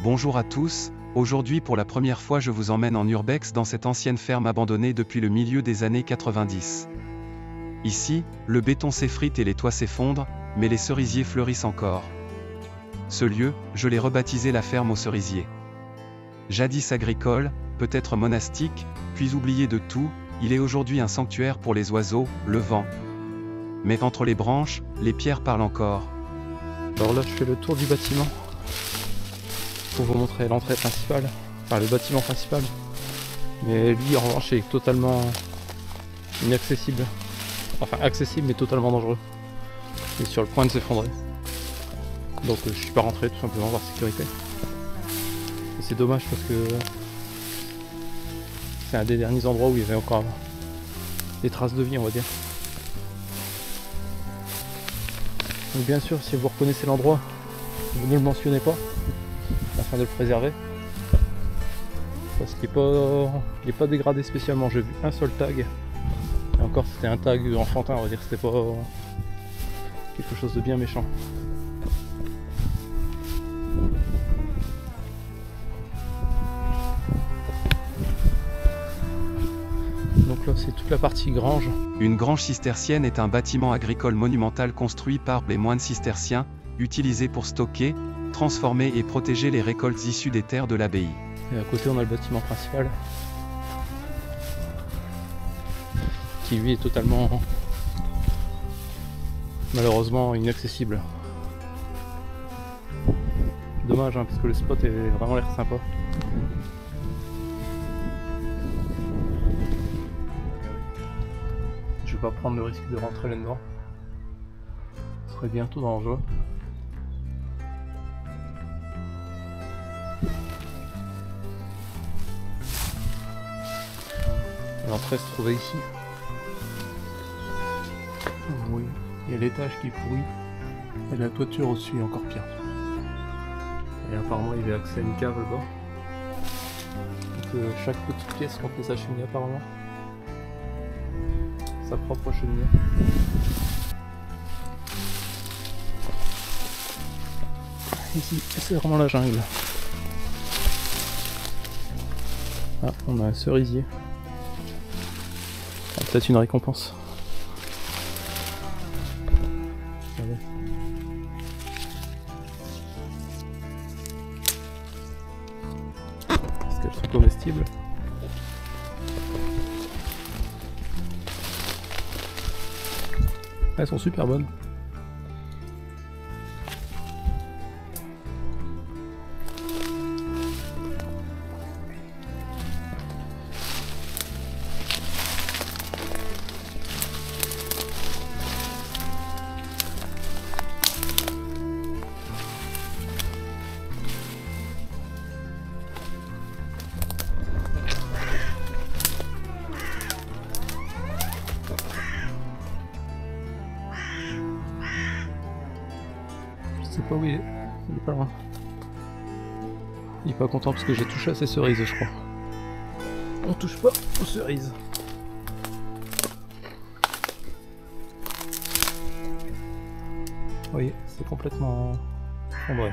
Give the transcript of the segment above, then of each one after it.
Bonjour à tous, aujourd'hui pour la première fois je vous emmène en urbex dans cette ancienne ferme abandonnée depuis le milieu des années 90. Ici, le béton s'effrite et les toits s'effondrent, mais les cerisiers fleurissent encore. Ce lieu, je l'ai rebaptisé la ferme aux cerisiers. Jadis agricole, peut-être monastique, puis oublié de tout, il est aujourd'hui un sanctuaire pour les oiseaux, le vent. Mais entre les branches, les pierres parlent encore. Alors là je fais le tour du bâtiment pour vous montrer l'entrée principale, enfin le bâtiment principal. Mais lui en revanche est totalement inaccessible. Enfin accessible mais totalement dangereux. Il est sur le point de s'effondrer. Donc je suis pas rentré tout simplement par sécurité. Et c'est dommage parce que c'est un des derniers endroits où il y avait encore des traces de vie on va dire. Donc bien sûr si vous reconnaissez l'endroit, vous ne le mentionnez pas afin de le préserver. Parce qu'il n'est pas dégradé spécialement, j'ai vu un seul tag. Et encore c'était un tag enfantin on va dire, c'était pas quelque chose de bien méchant. Donc là c'est toute la partie grange. Une grange cistercienne est un bâtiment agricole monumental construit par les moines cisterciens, utilisé pour stocker, transformer et protéger les récoltes issues des terres de l'abbaye. Et à côté on a le bâtiment principal qui lui est totalement malheureusement inaccessible. Dommage hein, parce que le spot est vraiment l'air sympa. Je vais pas prendre le risque de rentrer là-dedans. Ce serait bientôt dangereux. L'entrée se trouvait ici. Oui, il y a l'étage qui est pourri. Et la toiture au-dessus est encore pire. Et apparemment il y avait accès à une cave là-bas. Donc chaque petite pièce contenait sa cheminée apparemment. Sa propre cheminée. Ici, c'est vraiment la jungle. Ah, on a un cerisier. Ah, peut-être une récompense. Allez. Est-ce qu'elles sont comestibles? Elles sont super bonnes. Je sais pas où il est pas loin. Il est pas content parce que j'ai touché à ses cerises je crois. On touche pas aux cerises. Vous voyez, c'est complètement effondré.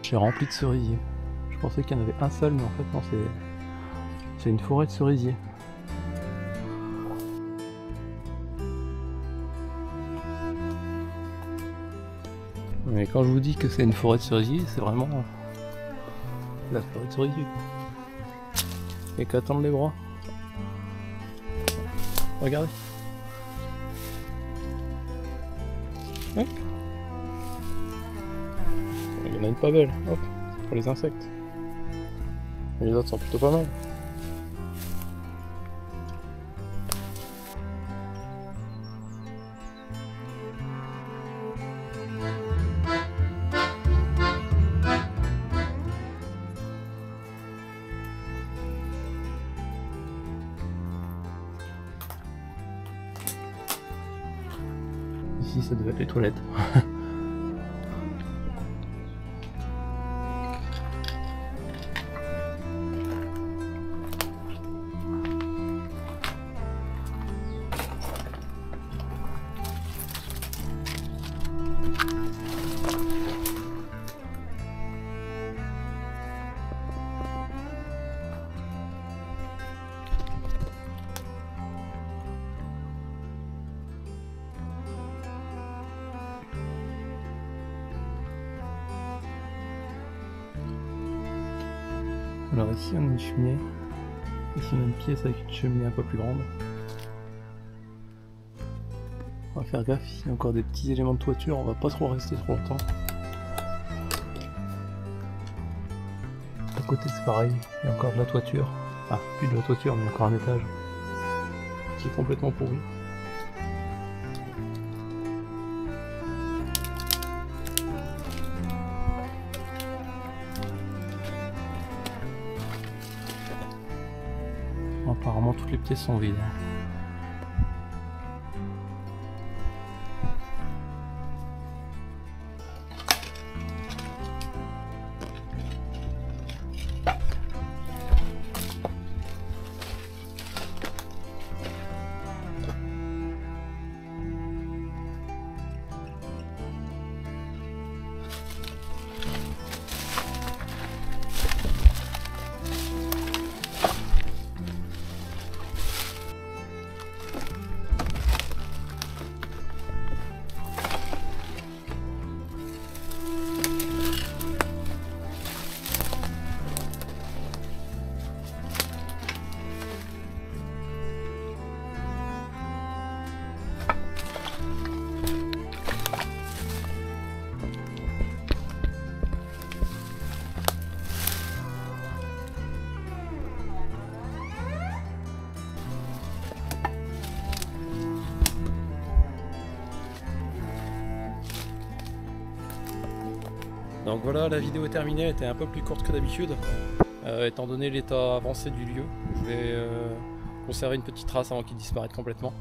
J'ai rempli de cerisiers. Je pensais qu'il y en avait un seul mais en fait non, c'est une forêt de cerisiers. Mais quand je vous dis que c'est une forêt de cerisiers, c'est vraiment la forêt de cerisiers. Et qu'à tendre les bras. Regardez. Hop. Il y en a une pas belle, hop, pour les insectes. Et les autres sont plutôt pas mal. Ici ça devait être les toilettes. Alors ici on a une cheminée, ici on a une pièce avec une cheminée un peu plus grande. On va faire gaffe, ici il y a encore des petits éléments de toiture, on va pas trop rester trop longtemps. À côté c'est pareil, il y a encore de la toiture, ah plus de la toiture mais encore un étage qui est complètement pourri. Apparemment toutes les pièces sont vides. Donc voilà, la vidéo est terminée, elle était un peu plus courte que d'habitude. Étant donné l'état avancé du lieu, je voulais conserver une petite trace avant qu'il disparaisse complètement.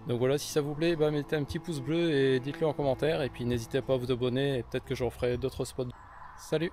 Donc voilà, si ça vous plaît, bah, mettez un petit pouce bleu et dites-le en commentaire. Et puis n'hésitez pas à vous abonner et peut-être que j'en ferai d'autres spots. Salut!